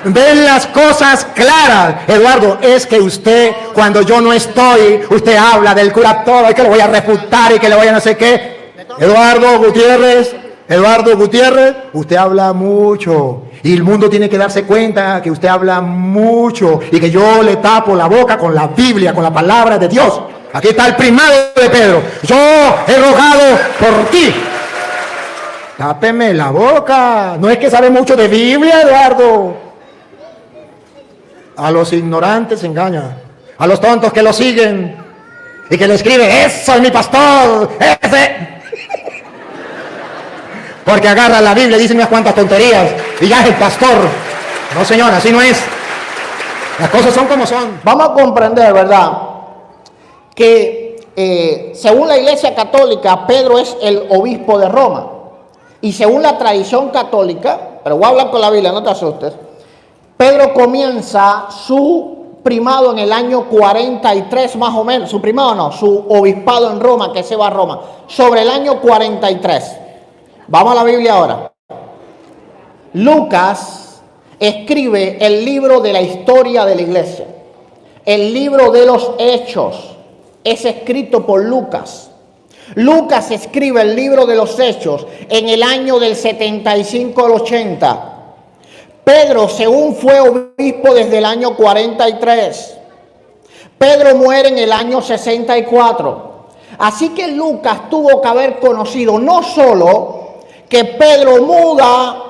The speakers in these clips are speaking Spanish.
ven las cosas claras. Eduardo, es que usted, cuando yo no estoy, usted habla del cura todo, y que lo voy a refutar y que le voy a no sé qué. Eduardo Gutiérrez, usted habla mucho. Y el mundo tiene que darse cuenta que usted habla mucho y que yo le tapo la boca con la Biblia, con la palabra de Dios. Aquí está el primado de Pedro. Yo he rogado por ti. Tápeme la boca. No es que sabe mucho de Biblia, Eduardo. A los ignorantes se engaña. A los tontos que lo siguen y que le escriben, eso es mi pastor, ese. Porque agarra la Biblia y dice unas cuantas tonterías y ya es el pastor. No, señor, así no es. Las cosas son como son. Vamos a comprender, ¿verdad?, que según la Iglesia Católica, Pedro es el obispo de Roma. Y según la tradición católica, pero voy a hablar con la Biblia, no te asustes, Pedro comienza su primado en el año 43 más o menos, su primado no, su obispado en Roma, que se va a Roma, sobre el año 43. Vamos a la Biblia ahora. Lucas escribe el libro de la historia de la iglesia. El libro de los Hechos es escrito por Lucas. Lucas escribe el libro de los Hechos en el año del 75 al 80. Pedro, según fue obispo desde el año 43. Pedro muere en el año 64. Así que Lucas tuvo que haber conocido no solo que Pedro muda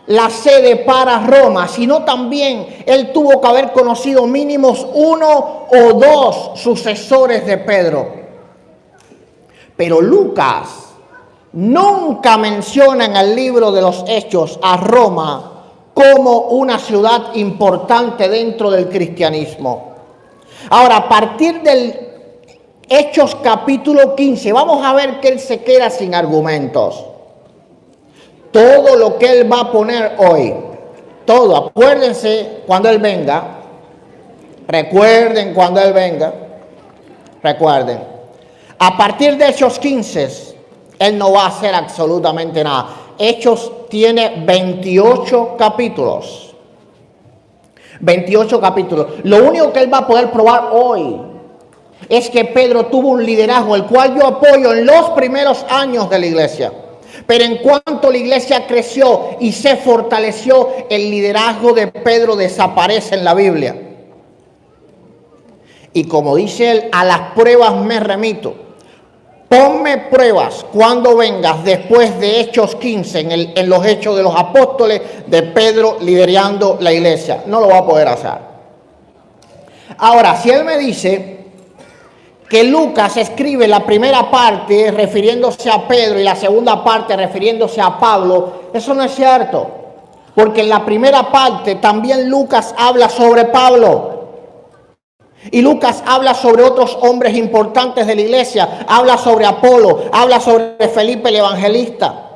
la sede para Roma, sino también él tuvo que haber conocido mínimos 1 o 2 sucesores de Pedro. Pero Lucas nunca menciona en el libro de los Hechos a Roma como una ciudad importante dentro del cristianismo. Ahora, a partir del Hechos capítulo 15, vamos a ver que él se queda sin argumentos. Todo lo que él va a poner hoy, todo, acuérdense cuando él venga, recuerden cuando él venga, recuerden. A partir de Hechos 15, él no va a hacer absolutamente nada. Hechos tiene 28 capítulos. 28 capítulos. Lo único que él va a poder probar hoy es que Pedro tuvo un liderazgo, el cual yo apoyo en los primeros años de la iglesia. Pero en cuanto la iglesia creció y se fortaleció, el liderazgo de Pedro desaparece en la Biblia. Y como dice él, a las pruebas me remito. Ponme pruebas cuando vengas después de Hechos 15, en los Hechos de los Apóstoles, de Pedro liderando la iglesia. No lo va a poder hacer. Ahora, si él me dice que Lucas escribe la primera parte refiriéndose a Pedro y la segunda parte refiriéndose a Pablo, eso no es cierto. Porque en la primera parte también Lucas habla sobre Pablo. Y Lucas habla sobre otros hombres importantes de la iglesia. Habla sobre Apolo, habla sobre Felipe el evangelista.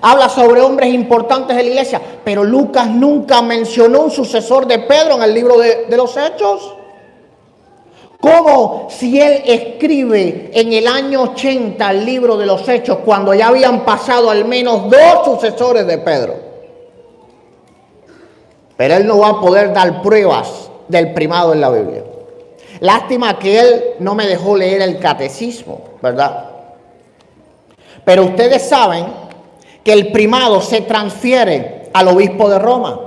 Habla sobre hombres importantes de la iglesia. Pero Lucas nunca mencionó un sucesor de Pedro en el libro de los Hechos. ¿Cómo si él escribe en el año 80 el libro de los Hechos cuando ya habían pasado al menos 2 sucesores de Pedro? Pero él no va a poder dar pruebas del primado en la Biblia. Lástima que él no me dejó leer el catecismo, ¿verdad? Pero ustedes saben que el primado se transfiere al obispo de Roma.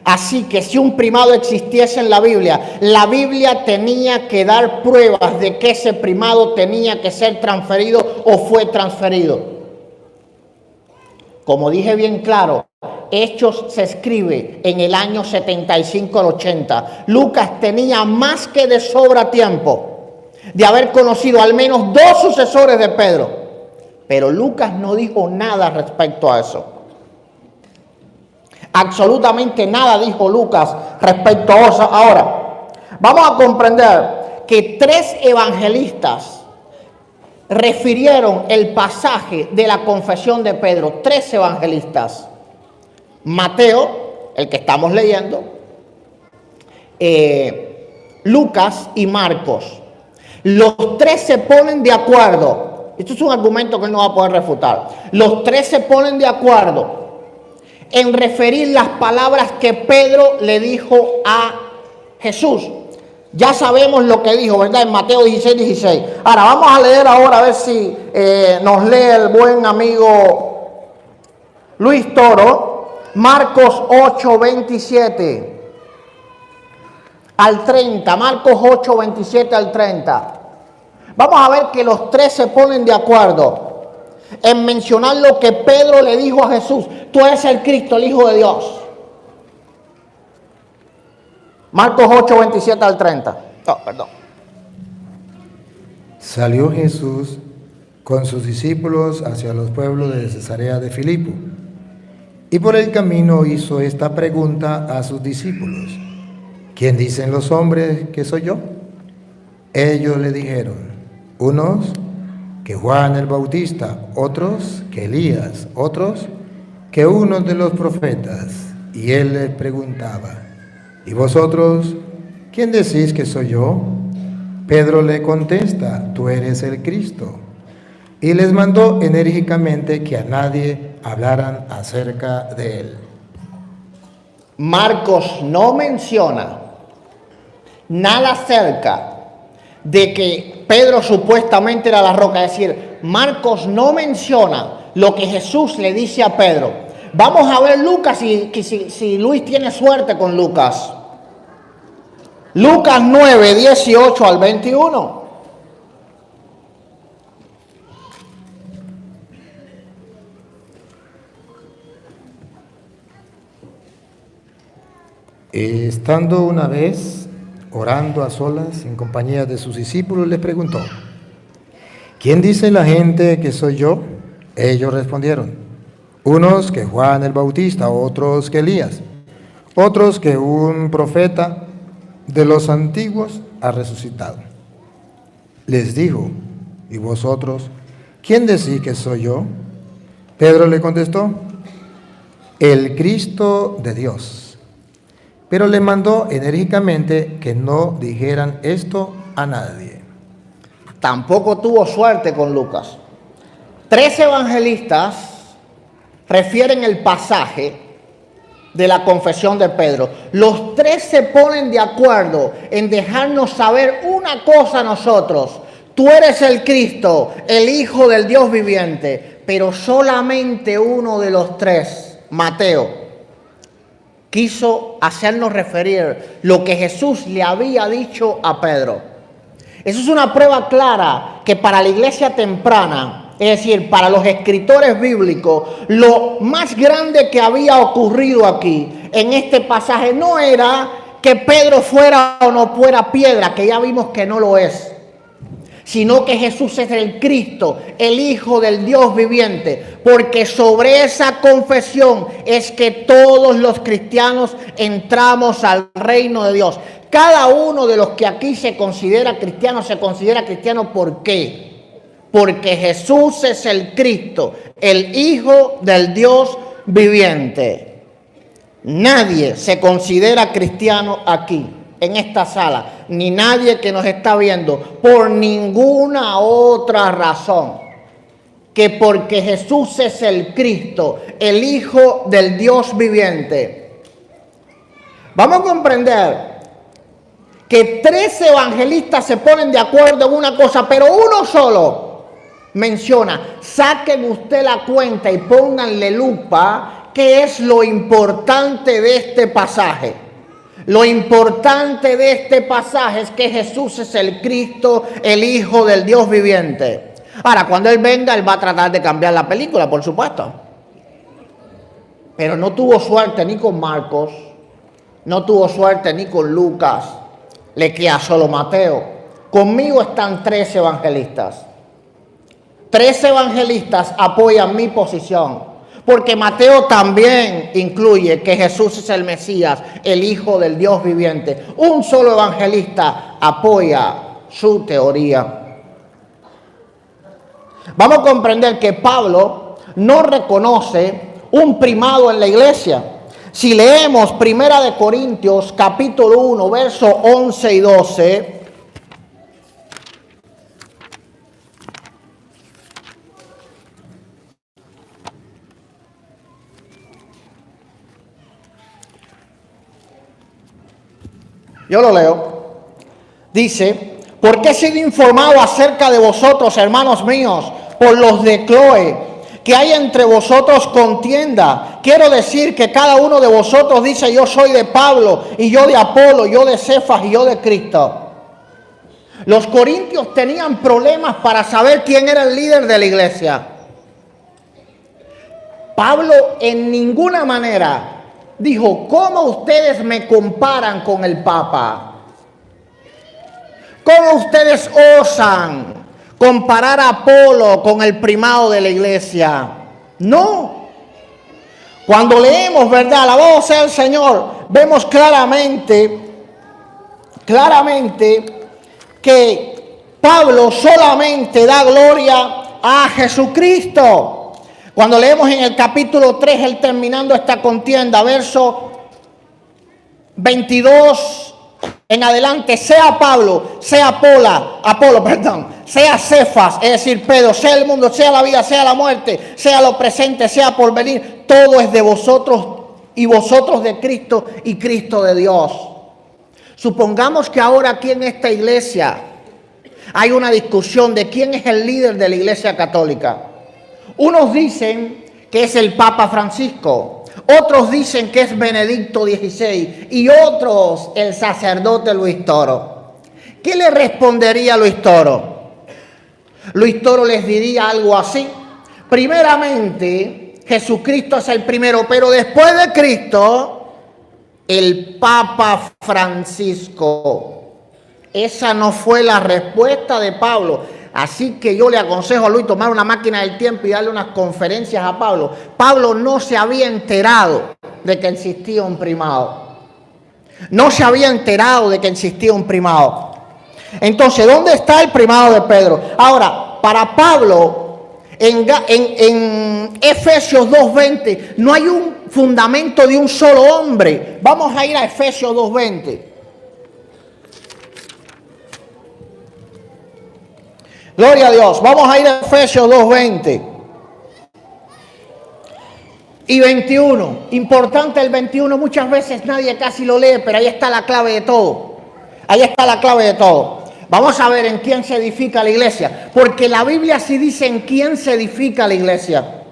Así que si un primado existiese en la Biblia tenía que dar pruebas de que ese primado tenía que ser transferido o fue transferido. Como dije bien claro, Hechos se escribe en el año 75 al 80. Lucas tenía más que de sobra tiempo de haber conocido al menos 2 sucesores de Pedro. Pero Lucas no dijo nada respecto a eso. Absolutamente nada dijo Lucas respecto a eso. Ahora, vamos a comprender que 3 evangelistas refirieron el pasaje de la confesión de Pedro. 3 evangelistas. Mateo, el que estamos leyendo, Lucas y Marcos. Los 3 se ponen de acuerdo. Esto es un argumento que él no va a poder refutar. Los 3 se ponen de acuerdo en referir las palabras que Pedro le dijo a Jesús. Ya sabemos lo que dijo, ¿verdad? En Mateo 16:16. Ahora vamos a leer ahora a ver si nos lee el buen amigo Luis Toro, Marcos 8:27 al 30. Marcos 8:27 al 30. Vamos a ver que los tres se ponen de acuerdo en mencionar lo que Pedro le dijo a Jesús. Tú eres el Cristo, el Hijo de Dios. Marcos 8:27 al 30. Perdón. Salió Jesús con sus discípulos hacia los pueblos de Cesarea de Filipo, y por el camino hizo esta pregunta a sus discípulos: ¿quién dicen los hombres que soy yo? Ellos le dijeron: unos que Juan el Bautista, otros que Elías, otros que uno de los profetas. Y él les preguntaba: ¿y vosotros quién decís que soy yo? Pedro le contesta: tú eres el Cristo. Y les mandó enérgicamente que a nadie hablaran acerca de él. Marcos no menciona nada acerca de que Pedro supuestamente era la roca. Es decir, Marcos no menciona lo que Jesús le dice a Pedro. Vamos a ver Lucas, si Luis tiene suerte con Lucas. Lucas 9:18 al 21. Estando una vez orando a solas en compañía de sus discípulos, les preguntó: ¿quién dice la gente que soy yo? Ellos respondieron: unos que Juan el Bautista, otros que Elías, otros que un profeta de los antiguos ha resucitado. Les dijo: ¿y vosotros quién decís que soy yo? Pedro le contestó: el Cristo de Dios. Pero le mandó enérgicamente que no dijeran esto a nadie. Tampoco tuvo suerte con Lucas. 3 evangelistas refieren el pasaje de la confesión de Pedro. Los 3 se ponen de acuerdo en dejarnos saber una cosa a nosotros: tú eres el Cristo, el Hijo del Dios viviente. Pero solamente uno de los 3, Mateo, quiso hacernos referir lo que Jesús le había dicho a Pedro. Eso es una prueba clara que para la iglesia temprana, es decir, para los escritores bíblicos, lo más grande que había ocurrido aquí, en este pasaje, no era que Pedro fuera o no fuera piedra, que ya vimos que no lo es, sino que Jesús es el Cristo, el Hijo del Dios viviente, porque sobre esa confesión es que todos los cristianos entramos al reino de Dios. Cada uno de los que aquí se considera cristiano, ¿por qué? Porque Jesús es el Cristo, el Hijo del Dios viviente. Nadie se considera cristiano aquí, en esta sala, ni nadie que nos está viendo, por ninguna otra razón que porque Jesús es el Cristo, el Hijo del Dios viviente. Vamos a comprender que 3 evangelistas se ponen de acuerdo en una cosa, pero uno solo menciona. Saquen usted la cuenta y pónganle lupa qué es lo importante de este pasaje. Lo importante de este pasaje es que Jesús es el Cristo, el Hijo del Dios viviente. Ahora, cuando Él venga, Él va a tratar de cambiar la película, por supuesto. Pero no tuvo suerte ni con Marcos, no tuvo suerte ni con Lucas, le queda solo Mateo. Conmigo están 3 evangelistas. 3 evangelistas apoyan mi posición. Porque Mateo también incluye que Jesús es el Mesías, el Hijo del Dios viviente. Un solo evangelista apoya su teoría. Vamos a comprender que Pablo no reconoce un primado en la iglesia. Si leemos 1 Corintios capítulo 1, versos 11 y 12... Yo lo leo. Dice, porque he sido informado acerca de vosotros, hermanos míos, por los de Cloé, que hay entre vosotros contienda. Quiero decir que cada uno de vosotros dice, yo soy de Pablo, y yo de Apolo, yo de Cefas, y yo de Cristo. Los corintios tenían problemas para saber quién era el líder de la iglesia. Pablo en ninguna manera dijo, ¿cómo ustedes me comparan con el Papa? ¿Cómo ustedes osan comparar a Apolo con el primado de la iglesia? No. Cuando leemos, ¿verdad? Alabado sea el Señor, vemos claramente que Pablo solamente da gloria a Jesucristo. Cuando leemos en el capítulo 3, él terminando esta contienda, verso 22 en adelante, sea Pablo, sea Apolo, sea Cefas, es decir, Pedro, sea el mundo, sea la vida, sea la muerte, sea lo presente, sea por venir, todo es de vosotros y vosotros de Cristo y Cristo de Dios. Supongamos que ahora aquí en esta iglesia hay una discusión de quién es el líder de la iglesia católica. Unos dicen que es el Papa Francisco, otros dicen que es Benedicto XVI y otros el sacerdote Luis Toro. ¿Qué le respondería Luis Toro? Luis Toro les diría algo así. Primeramente, Jesucristo es el primero, pero después de Cristo, el Papa Francisco. Esa no fue la respuesta de Pablo. Así que yo le aconsejo a Luis tomar una máquina del tiempo y darle unas conferencias a Pablo. Pablo no se había enterado de que existía un primado. No se había enterado de que existía un primado. Entonces, ¿dónde está el primado de Pedro? Ahora, para Pablo, en Efesios 2:20, no hay un fundamento de un solo hombre. Vamos a ir a Efesios 2:20. Gloria a Dios. Vamos a ir a Efesios 2:20 y 21. Importante el 21. Muchas veces nadie casi lo lee, pero ahí está la clave de todo. Ahí está la clave de todo. Vamos a ver en quién se edifica la iglesia. Porque la Biblia sí dice en quién se edifica la iglesia.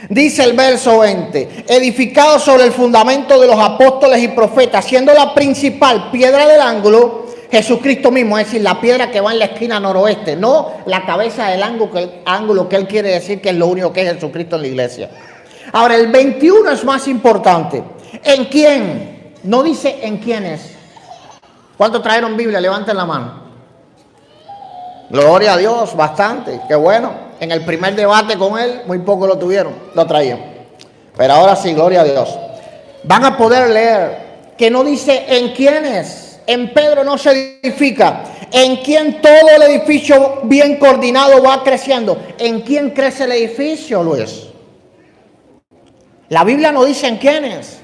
Dice el verso 20. Edificado sobre el fundamento de los apóstoles y profetas, siendo la principal piedra del ángulo Jesucristo mismo, es decir, la piedra que va en la esquina noroeste, no la cabeza del ángulo que él quiere decir que es lo único que es Jesucristo en la iglesia. Ahora, el 21 es más importante. ¿En quién? No dice en quiénes. ¿Cuántos trajeron Biblia? Levanten la mano. Gloria a Dios, bastante, qué bueno. En el primer debate con él, muy poco lo traían. Pero ahora sí, gloria a Dios. Van a poder leer que no dice en quiénes. En Pedro no se edifica. En quien todo el edificio bien coordinado va creciendo. ¿En quién crece el edificio, Luis? La Biblia no dice en quiénes.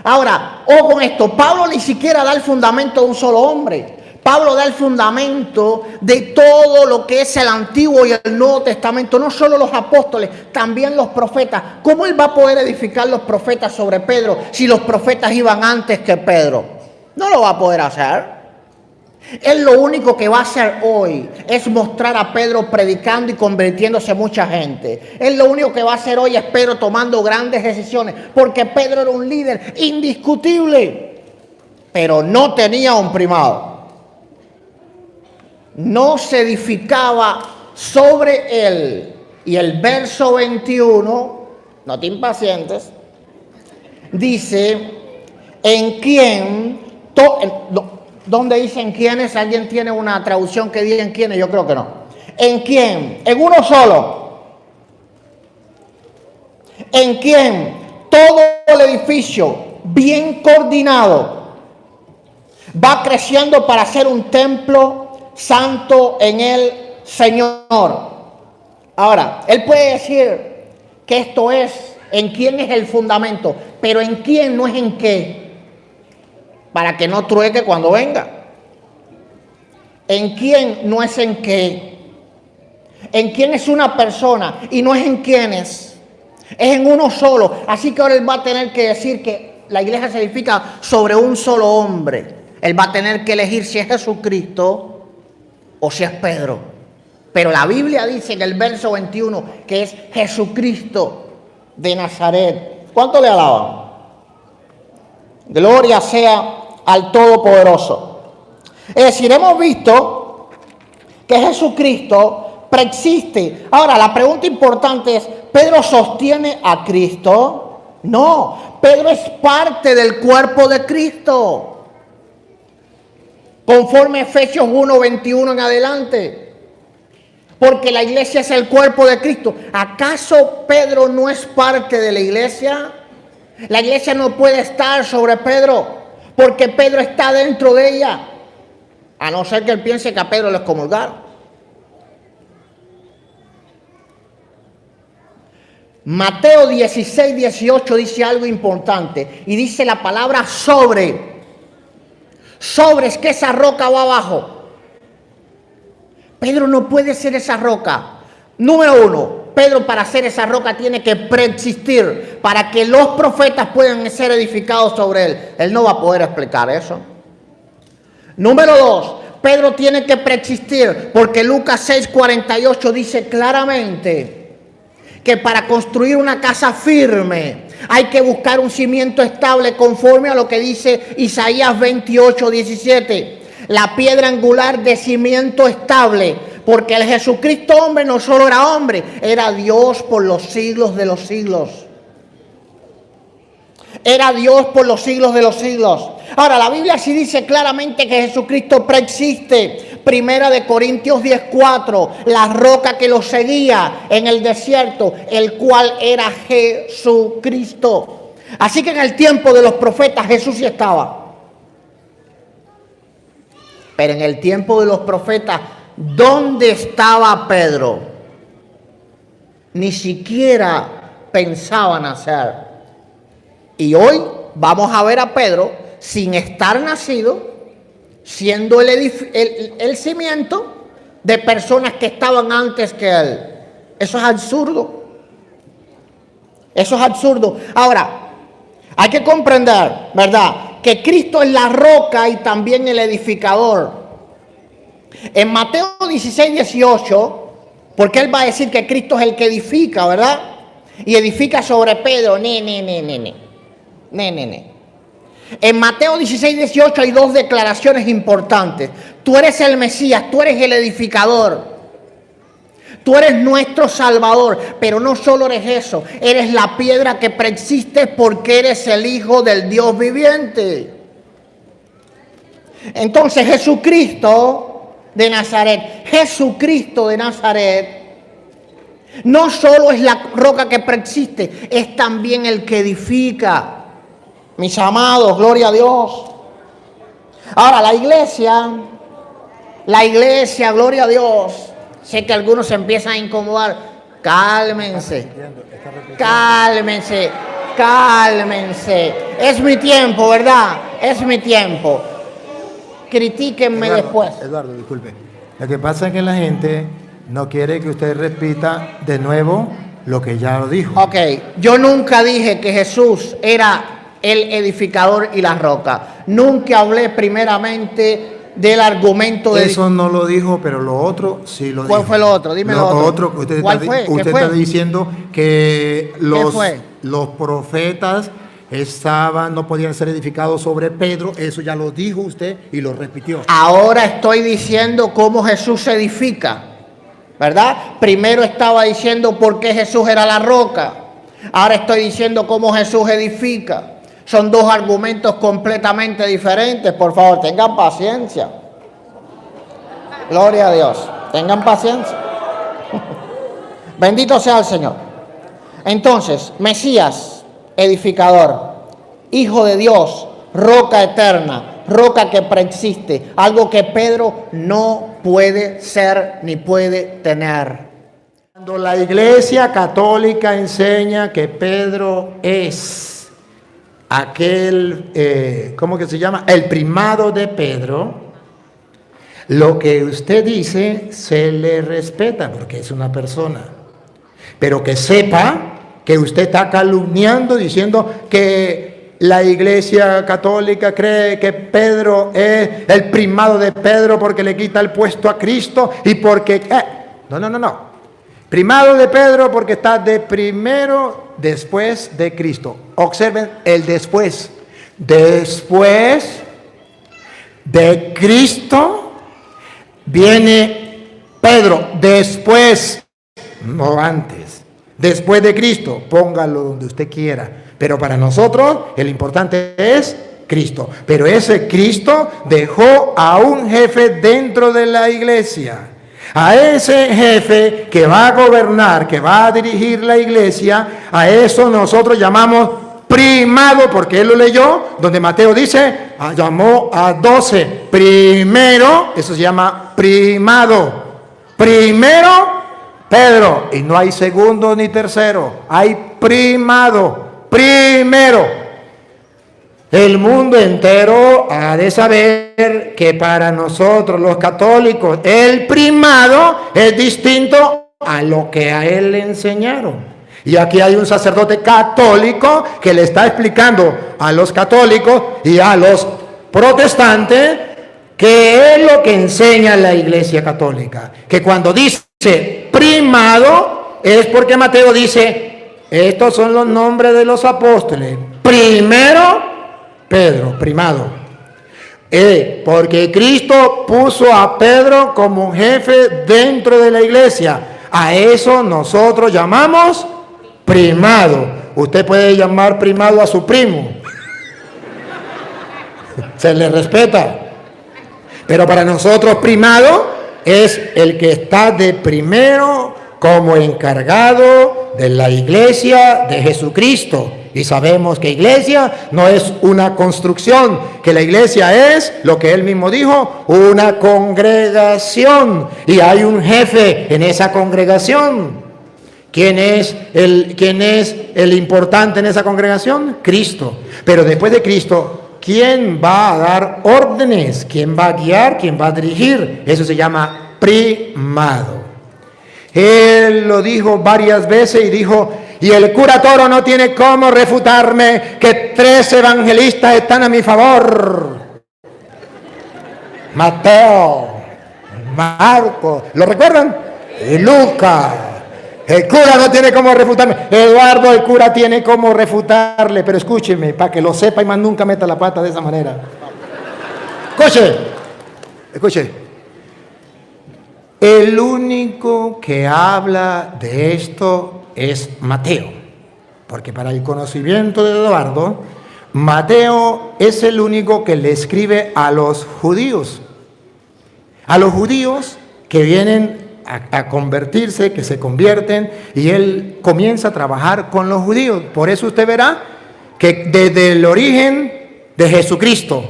Ahora, ojo con esto. Pablo ni siquiera da el fundamento de un solo hombre. Pablo da el fundamento de todo lo que es el Antiguo y el Nuevo Testamento. No solo los apóstoles, también los profetas. ¿Cómo él va a poder edificar los profetas sobre Pedro si los profetas iban antes que Pedro? No lo va a poder hacer. Él lo único que va a hacer hoy es mostrar a Pedro predicando y convirtiéndose mucha gente. Él lo único que va a hacer hoy es Pedro tomando grandes decisiones, porque Pedro era un líder indiscutible, pero no tenía un primado. No se edificaba sobre él. Y el verso 21, no te impacientes, dice, en quien... ¿Dónde dicen quiénes? ¿Alguien tiene una traducción que diga en quiénes? Yo creo que no. ¿En quién? En uno solo. En quien todo el edificio bien coordinado va creciendo para ser un templo santo en el Señor. Ahora, él puede decir que esto es en quién es el fundamento, pero en quién no es en qué. Para que no trueque cuando venga. En quién no es en qué. En quién es una persona y no es en quiénes. Es en uno solo. Así que ahora él va a tener que decir que la iglesia se edifica sobre un solo hombre. Él va a tener que elegir si es Jesucristo o si es Pedro. Pero la Biblia dice en el verso 21 que es Jesucristo de Nazaret. ¿Cuánto le alaban? Gloria sea al Todopoderoso. Es decir, hemos visto que Jesucristo preexiste. Ahora, la pregunta importante es, ¿Pedro sostiene a Cristo? No, Pedro es parte del cuerpo de Cristo. Conforme a Efesios 1:21 en adelante. Porque la iglesia es el cuerpo de Cristo. ¿Acaso Pedro no es parte de la iglesia? La iglesia no puede estar sobre Pedro, porque Pedro está dentro de ella. A no ser que él piense que a Pedro lo excomulgaron. Mateo 16:18 dice algo importante. Y dice la palabra sobre. Sobre es que esa roca va abajo. Pedro no puede ser esa roca. Número uno, Pedro para ser esa roca tiene que preexistir para que los profetas puedan ser edificados sobre él. Él no va a poder explicar eso. Número dos, Pedro tiene que preexistir porque Lucas 6:48 dice claramente que para construir una casa firme hay que buscar un cimiento estable conforme a lo que dice Isaías 28:17. La piedra angular de cimiento estable, porque el Jesucristo hombre no solo era hombre, era Dios por los siglos de los siglos. Era Dios por los siglos de los siglos. Ahora, la Biblia sí dice claramente que Jesucristo preexiste. Primera de Corintios 10:4, la roca que lo seguía en el desierto, el cual era Jesucristo. Así que en el tiempo de los profetas Jesús sí estaba. Pero en el tiempo de los profetas, ¿dónde estaba Pedro? Ni siquiera pensaban hacer. Y hoy vamos a ver a Pedro sin estar nacido, siendo el cimiento de personas que estaban antes que él. Eso es absurdo. Eso es absurdo. Ahora, hay que comprender, ¿verdad?, que Cristo es la roca y también el edificador. En Mateo 16:18, porque él va a decir que Cristo es el que edifica, ¿verdad? Y edifica sobre Pedro. En Mateo 16:18 hay dos declaraciones importantes. Tú eres el Mesías, tú eres el edificador. Tú eres nuestro Salvador, pero no solo eres eso, eres la piedra que preexiste porque eres el Hijo del Dios viviente. Entonces Jesucristo de Nazaret no solo es la roca que preexiste, es también el que edifica. Mis amados, gloria a Dios. Ahora la iglesia, gloria a Dios. Sé que algunos se empiezan a incomodar. Cálmense. Es mi tiempo, ¿verdad? Es mi tiempo. Critíquenme después. Eduardo, disculpe. Lo que pasa es que la gente no quiere que usted repita de nuevo lo que ya lo dijo. Ok, yo nunca dije que Jesús era el edificador y la roca. Nunca hablé primeramente del argumento de... Eso no lo dijo, pero lo otro sí lo dijo. ¿Cuál fue lo otro? Dime lo otro. ¿Cuál fue? Usted está diciendo que los profetas no podían ser edificados sobre Pedro. Eso ya lo dijo usted y lo repitió. Ahora estoy diciendo cómo Jesús se edifica, ¿verdad? Primero estaba diciendo por qué Jesús era la roca. Ahora estoy diciendo cómo Jesús edifica. Son dos argumentos completamente diferentes. Por favor, tengan paciencia. Gloria a Dios. Tengan paciencia. Bendito sea el Señor. Entonces, Mesías, edificador, Hijo de Dios, roca eterna, roca que preexiste, algo que Pedro no puede ser ni puede tener. Cuando la Iglesia Católica enseña que Pedro es aquel, ¿cómo que se llama? El primado de Pedro, lo que usted dice se le respeta porque es una persona. Pero que sepa que usted está calumniando diciendo que la Iglesia Católica cree que Pedro es el primado de Pedro porque le quita el puesto a Cristo y porque... No. Primado de Pedro porque está de primero después de Cristo. Observen el después. Después de Cristo viene Pedro. Después, no antes. Después de Cristo, póngalo donde usted quiera. Pero para nosotros el importante es Cristo. Pero ese Cristo dejó a un jefe dentro de la iglesia. A ese jefe que va a gobernar, que va a dirigir la iglesia, a eso nosotros llamamos primado, porque él lo leyó, donde Mateo dice, llamó a 12. Primero, eso se llama primado. Primero, Pedro, y no hay segundo ni tercero, hay primado. Primero, el mundo entero ha de saber que para nosotros los católicos el primado es distinto a lo que a él le enseñaron. Y aquí hay un sacerdote católico que le está explicando a los católicos y a los protestantes qué es lo que enseña la Iglesia Católica. Que cuando dice primado es porque Mateo dice... Estos son los nombres de los apóstoles. Primero, Pedro, primado. Porque Cristo puso a Pedro como jefe dentro de la iglesia. A eso nosotros llamamos primado. Usted puede llamar primado a su primo. Se le respeta. Pero para nosotros primado es el que está de primero como encargado de la iglesia de Jesucristo. Y sabemos que iglesia no es una construcción, que la iglesia es, lo que él mismo dijo, una congregación. Y hay un jefe en esa congregación. ¿Quién es el importante en esa congregación? Cristo. Pero después de Cristo, ¿quién va a dar órdenes? ¿Quién va a guiar? ¿Quién va a dirigir? Eso se llama primado. Él lo dijo varias veces y dijo, y el cura Toro no tiene cómo refutarme que 3 evangelistas están a mi favor. Mateo, Marcos, ¿lo recuerdan? Y Lucas. El cura no tiene cómo refutarme. Eduardo, el cura tiene cómo refutarle, pero escúcheme, para que lo sepa y más nunca meta la pata de esa manera. Escuche. El único que habla de esto es Mateo, porque para el conocimiento de Eduardo, Mateo es el único que le escribe a los judíos que vienen a convertirse, que se convierten, y él comienza a trabajar con los judíos. Por eso usted verá que desde el origen de Jesucristo,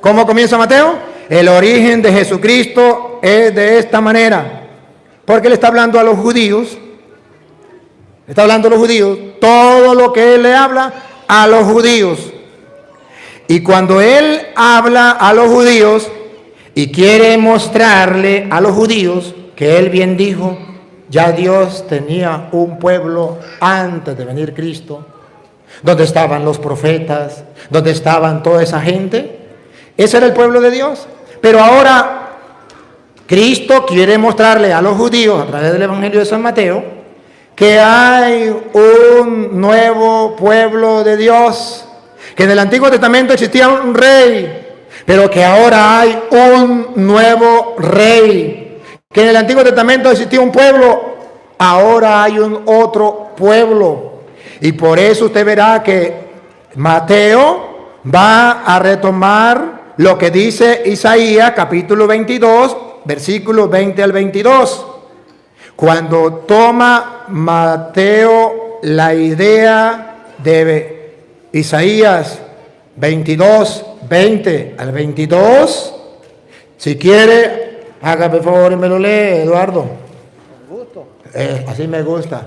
¿cómo comienza Mateo? El origen de Jesucristo es de esta manera, porque él está hablando a los judíos, todo lo que él le habla a los judíos. Y cuando él habla a los judíos y quiere mostrarle a los judíos que él bien dijo, ya Dios tenía un pueblo antes de venir Cristo, donde estaban los profetas, donde estaban toda esa gente, ese era el pueblo de Dios. Pero ahora Cristo quiere mostrarle a los judíos a través del Evangelio de San Mateo que hay un nuevo pueblo de Dios, que en el Antiguo Testamento existía un rey, pero que ahora hay un nuevo rey, que en el Antiguo Testamento existía un pueblo, ahora hay un otro pueblo. Y por eso usted verá que Mateo va a retomar lo que dice Isaías capítulo 22, versículos 20 al 22. Cuando toma Mateo la idea de Isaías 22, 20 al 22, si quiere, haga por favor y me lo lee, Eduardo. Con gusto. Así me gusta.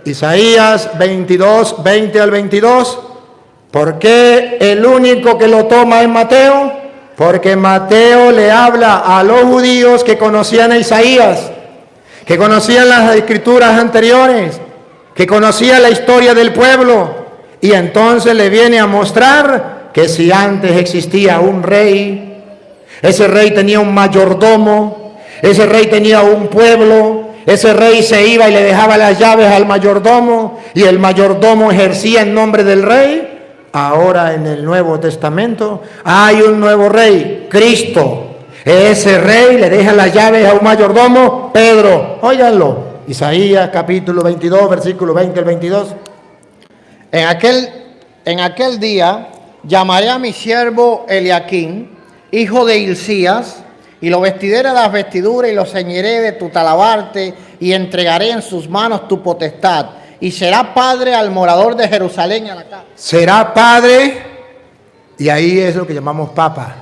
Isaías 22, 20 al 22. ¿Por qué el único que lo toma es Mateo? Porque Mateo le habla a los judíos que conocían a Isaías, que conocían las escrituras anteriores, que conocían la historia del pueblo. Y entonces le viene a mostrar que si antes existía un rey, ese rey tenía un mayordomo, ese rey tenía un pueblo, ese rey se iba y le dejaba las llaves al mayordomo y el mayordomo ejercía en nombre del rey. Ahora en el Nuevo Testamento hay un nuevo rey, Cristo. Ese rey le deja las llaves a un mayordomo, Pedro. Óiganlo, Isaías capítulo 22, versículo 20 al 22. En aquel día llamaré a mi siervo Eliaquim, hijo de Hilcías, y lo vestiré de las vestiduras y lo ceñiré de tu talabarte y entregaré en sus manos tu potestad. Y será padre al morador de Jerusalén a la casa. Será padre, y ahí es lo que llamamos papa.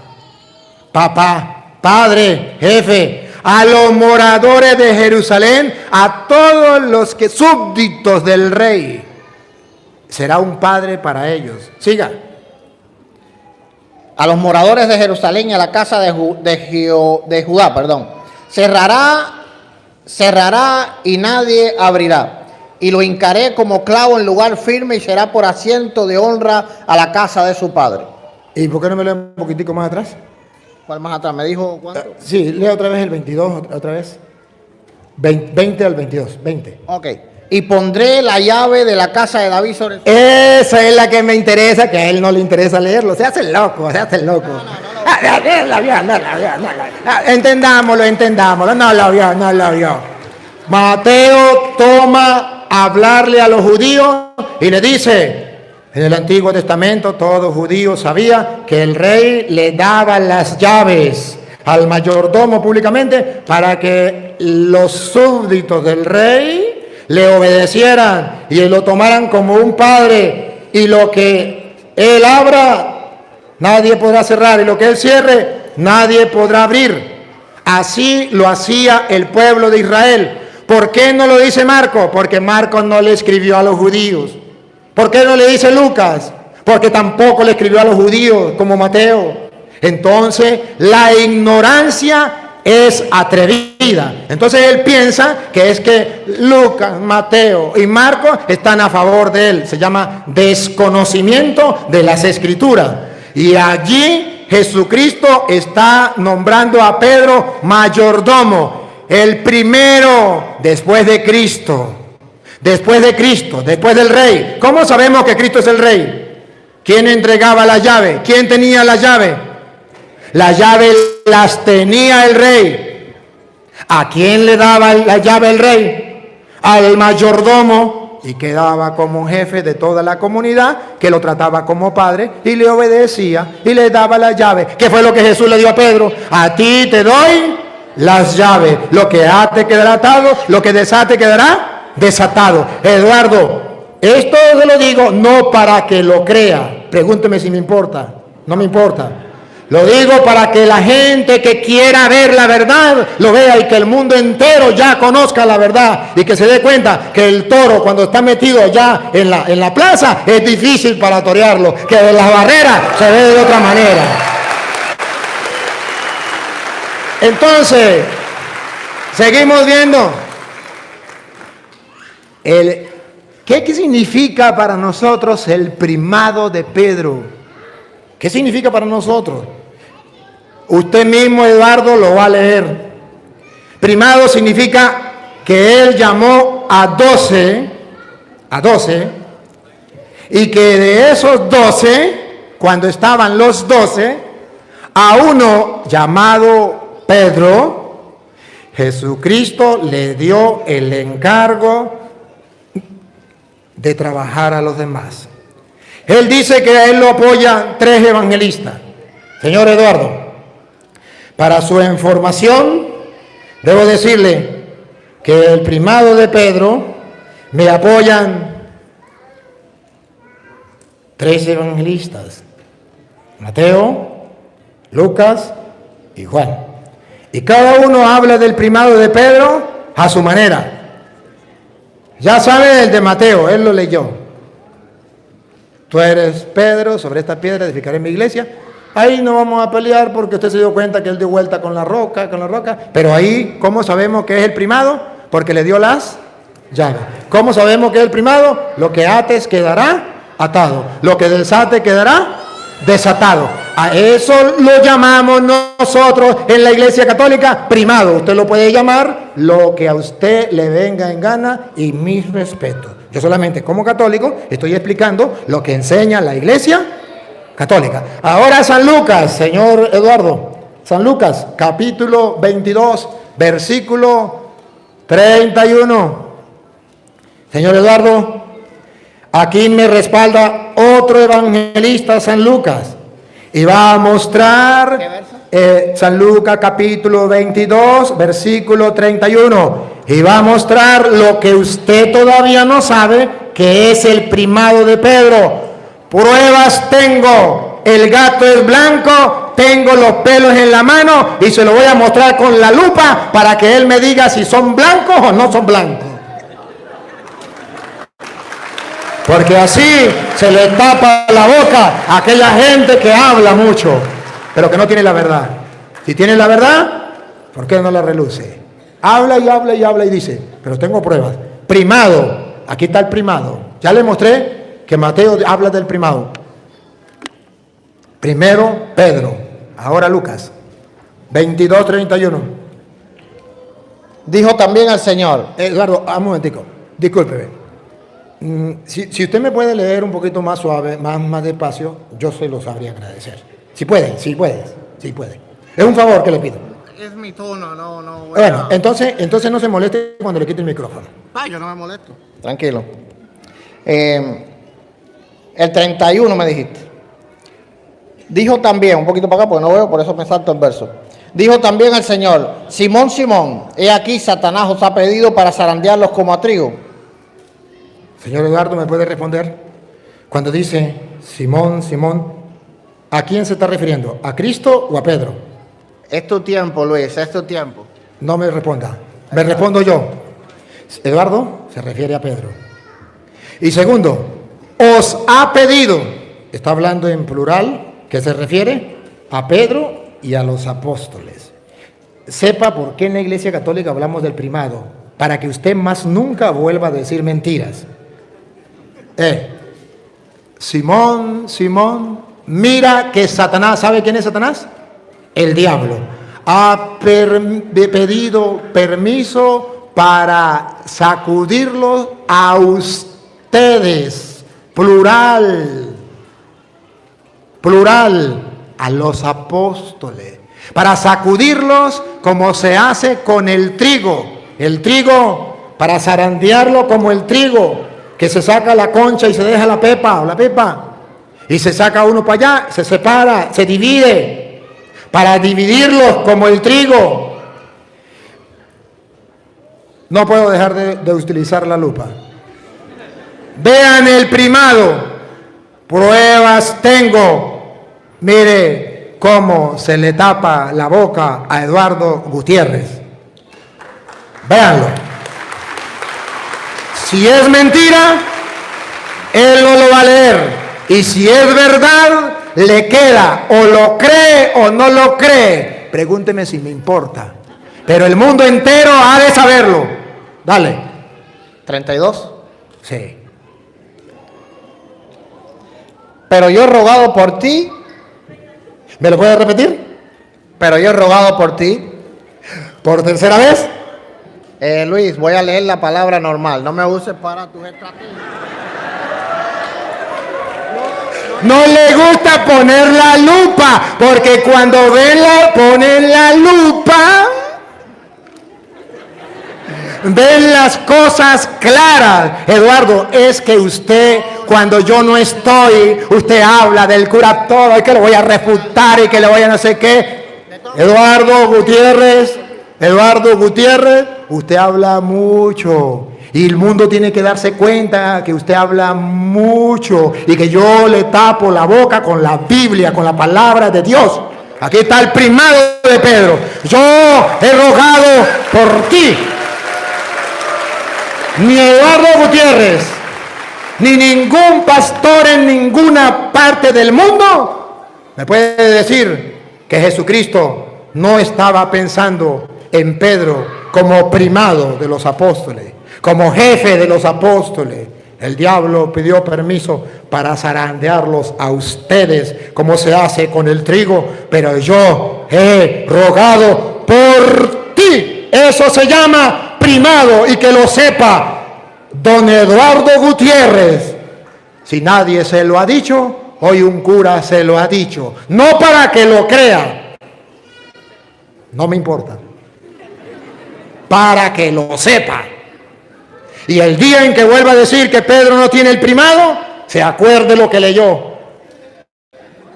Papá, padre, jefe, a los moradores de Jerusalén, a todos los que súbditos del rey. Será un padre para ellos. Siga. A los moradores de Jerusalén y a la casa de Judá. Cerrará y nadie abrirá. Y lo hincaré como clavo en lugar firme y será por asiento de honra a la casa de su padre. ¿Y por qué no me lee un poquitico más atrás? ¿Cuál más atrás? ¿Me dijo cuánto? Sí, lea otra vez el 22, otra vez. 20 al 22, 20. Ok. Y pondré la llave de la casa de David sobre... Esa es la que me interesa, que a él no le interesa leerlo. Se hace el loco, se hace el loco. Entendámoslo, no lo vio. Mateo toma a hablarle a los judíos y le dice, en el Antiguo Testamento todo judío sabía que el rey le daba las llaves al mayordomo públicamente para que los súbditos del rey le obedecieran y lo tomaran como un padre, y lo que él abra nadie podrá cerrar, y lo que él cierre nadie podrá abrir. Así lo hacía el pueblo de Israel. ¿Por qué no lo dice Marcos? Porque Marcos no le escribió a los judíos. ¿Por qué no le dice Lucas? Porque tampoco le escribió a los judíos como Mateo. Entonces la ignorancia es atrevida. Entonces él piensa que es que Lucas, Mateo y Marcos están a favor de él. Se llama desconocimiento de las Escrituras. Y allí Jesucristo está nombrando a Pedro mayordomo, el primero después de Cristo, después del rey. ¿Cómo sabemos que Cristo es el rey? ¿Quién entregaba la llave? ¿Quién tenía la llave? Las llaves las tenía el rey. ¿A quién le daba la llave el rey? Al mayordomo, y quedaba como jefe de toda la comunidad, que lo trataba como padre y le obedecía y le daba la llave. ¿Qué fue lo que Jesús le dio a Pedro? A ti te doy las llaves. Lo que ate quedará atado, lo que desate quedará desatado. Eduardo, esto se lo digo no para que lo crea. Pregúnteme si me importa. No me importa. Lo digo para que la gente que quiera ver la verdad lo vea, y que el mundo entero ya conozca la verdad, y que se dé cuenta que el toro, cuando está metido ya en la plaza, es difícil para torearlo, que de las barreras se ve de otra manera. Entonces, seguimos viendo. ¿Qué significa para nosotros el primado de Pedro? ¿Qué significa para nosotros? Usted mismo, Eduardo, lo va a leer. Primado significa que él llamó a 12, y que de esos 12, cuando estaban los 12, a uno llamado Pedro, Jesucristo le dio el encargo de trabajar a los demás. Él dice que a él lo apoyan 3 evangelistas. Señor Eduardo, para su información, debo decirle que el primado de Pedro me apoyan 3 evangelistas: Mateo, Lucas y Juan. Y cada uno habla del primado de Pedro a su manera. Ya sabe el de Mateo, él lo leyó. Tú eres Pedro, sobre esta piedra edificaré mi iglesia. Ahí no vamos a pelear porque usted se dio cuenta que él dio vuelta con la roca. Pero ahí, ¿cómo sabemos que es el primado? Porque le dio las llaves. ¿Cómo sabemos que es el primado? Lo que ates quedará atado. Lo que desate quedará desatado. A eso lo llamamos nosotros en la Iglesia Católica primado. Usted lo puede llamar lo que a usted le venga en gana y mis respetos. Yo solamente como católico estoy explicando lo que enseña la Iglesia Católica. Ahora San Lucas, señor Eduardo. San Lucas, capítulo 22, versículo 31. Señor Eduardo, aquí me respalda otro evangelista, San Lucas, y va a mostrar San Lucas capítulo 22, versículo 31, y va a mostrar lo que usted todavía no sabe, que es el primado de Pedro. Pruebas tengo, el gato es blanco, tengo los pelos en la mano y se lo voy a mostrar con la lupa para que él me diga si son blancos o no son blancos. Porque así se le tapa la boca a aquella gente que habla mucho, pero que no tiene la verdad. Si tiene la verdad, ¿por qué no la reluce? Habla y habla y habla y dice, pero tengo pruebas. Primado, aquí está el primado. Ya le mostré que Mateo habla del primado. Primero Pedro, ahora Lucas, 22:31. Dijo también al Señor. Eduardo, un momentico, discúlpeme. Si usted me puede leer un poquito más suave, más despacio, yo se lo sabría agradecer. Si puede. Es un favor que le pido. Es mi tono, no. Bueno, entonces no se moleste cuando le quite el micrófono. Yo no me molesto. Tranquilo. El 31 me dijiste. Dijo también, un poquito para acá porque no veo, por eso me salto el verso. Dijo también al Señor, Simón, Simón, he aquí Satanás os ha pedido para zarandearlos como a trigo. Señor Eduardo, ¿me puede responder? Cuando dice Simón, Simón, ¿a quién se está refiriendo? ¿A Cristo o a Pedro? Es tu tiempo, Luis, es tu tiempo. No me responda, me respondo yo. Eduardo se refiere a Pedro. Y segundo, os ha pedido, está hablando en plural, que se refiere a Pedro y a los apóstoles. Sepa por qué en la Iglesia Católica hablamos del primado, para que usted más nunca vuelva a decir mentiras. Simón, mira que Satanás, ¿sabe quién es Satanás? El diablo. Ha pedido permiso para sacudirlos a ustedes, plural, a los apóstoles, para sacudirlos como se hace con el trigo, para zarandearlo como el trigo, que se saca la concha y se deja la pepa, y se saca uno para allá, se separa, se divide, para dividirlos como el trigo. No puedo dejar de utilizar la lupa. Vean el primado, pruebas tengo. Mire cómo se le tapa la boca a Eduardo Gutiérrez. Véanlo. Si es mentira, él no lo va a leer. Y si es verdad, le queda o lo cree o no lo cree. Pregúnteme si me importa. Pero el mundo entero ha de saberlo. Dale. 32. Sí. Pero yo he rogado por ti. ¿Me lo puede repetir? Pero yo he rogado por ti. ¿Por tercera vez? Luis, voy a leer la palabra normal. No me uses para tus estrategias. No le gusta poner la lupa, porque cuando ponen la lupa, ven las cosas claras. Eduardo, es que usted, cuando yo no estoy, usted habla del cura todo y que lo voy a refutar y que le voy a no sé qué. Eduardo Gutiérrez, usted habla mucho. Y el mundo tiene que darse cuenta que usted habla mucho y que yo le tapo la boca con la Biblia, con la palabra de Dios. Aquí está el primado de Pedro. Yo he rogado por ti. Ni Eduardo Gutiérrez, ni ningún pastor en ninguna parte del mundo me puede decir que Jesucristo no estaba pensando en Pedro como primado de los apóstoles, como jefe de los apóstoles. El diablo pidió permiso para zarandearlos a ustedes, como se hace con el trigo, pero yo he rogado por ti. Eso se llama primado, y que lo sepa don Eduardo Gutiérrez. Si nadie se lo ha dicho, hoy un cura se lo ha dicho. No para que lo crea, no me importa, para que lo sepa. Y el día en que vuelva a decir que Pedro no tiene el primado, se acuerde lo que leyó.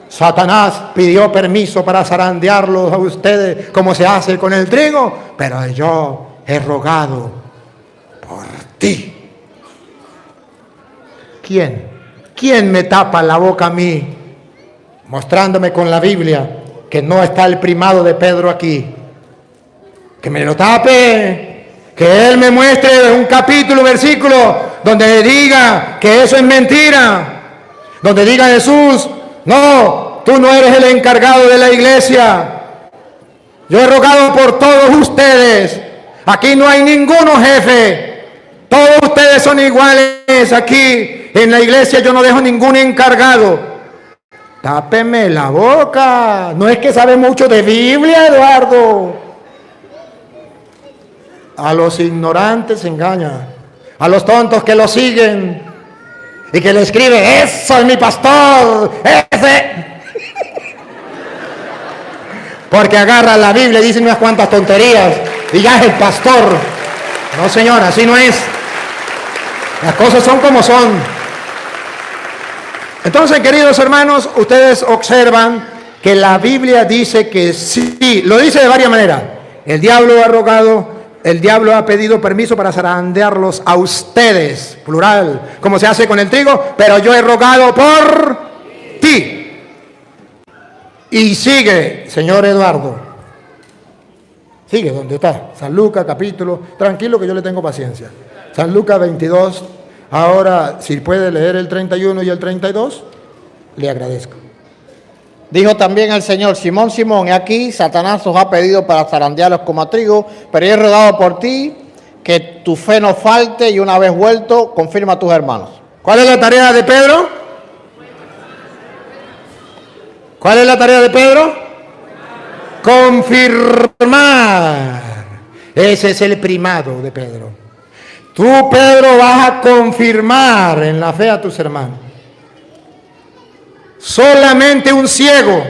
Satanás pidió permiso para zarandearlos a ustedes, como se hace con el trigo, pero yo he rogado por ti. ¿Quién me tapa la boca a mí, mostrándome con la Biblia que no está el primado de Pedro aquí? Que me lo tape. Que él me muestre un capítulo, versículo, donde diga que eso es mentira. Donde diga Jesús, no, tú no eres el encargado de la iglesia. Yo he rogado por todos ustedes. Aquí no hay ninguno jefe. Todos ustedes son iguales aquí. En la iglesia yo no dejo ningún encargado. Tápeme la boca. No es que sabe mucho de Biblia, Eduardo. A los ignorantes engaña, a los tontos que lo siguen y que le escriben, eso es mi pastor, ese. Porque agarra la Biblia y dice unas cuantas tonterías y ya es el pastor. No, señor, así no es. Las cosas son como son. Entonces, queridos hermanos, ustedes observan que la Biblia dice que sí, lo dice de varias maneras. El diablo ha rogado. El diablo ha pedido permiso para zarandearlos a ustedes, plural, como se hace con el trigo, pero yo he rogado por ti. Y sigue, señor Eduardo. Sigue donde está. San Lucas, capítulo. Tranquilo que yo le tengo paciencia. San Lucas 22. Ahora, si puede leer el 31 y el 32, le agradezco. Dijo también el Señor, Simón, Simón, he aquí, Satanás os ha pedido para zarandearlos como a trigo, pero yo he rogado por ti que tu fe no falte y una vez vuelto, confirma a tus hermanos. ¿Cuál es la tarea de Pedro? ¿Cuál es la tarea de Pedro? Confirmar. Ese es el primado de Pedro. Tú, Pedro, vas a confirmar en la fe a tus hermanos. Solamente un ciego,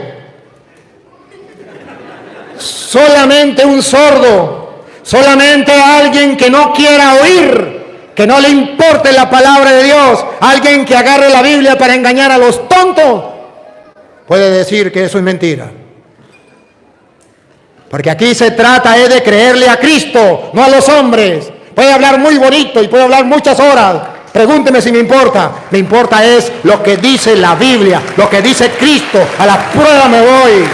solamente un sordo, solamente alguien que no quiera oír, que no le importe la palabra de Dios, alguien que agarre la Biblia para engañar a los tontos, puede decir que eso es mentira. Porque aquí se trata de creerle a Cristo, no a los hombres. Puede hablar muy bonito y puede hablar muchas horas. Pregúnteme si me importa. Me importa es lo que dice la Biblia, lo que dice Cristo. A la prueba me voy.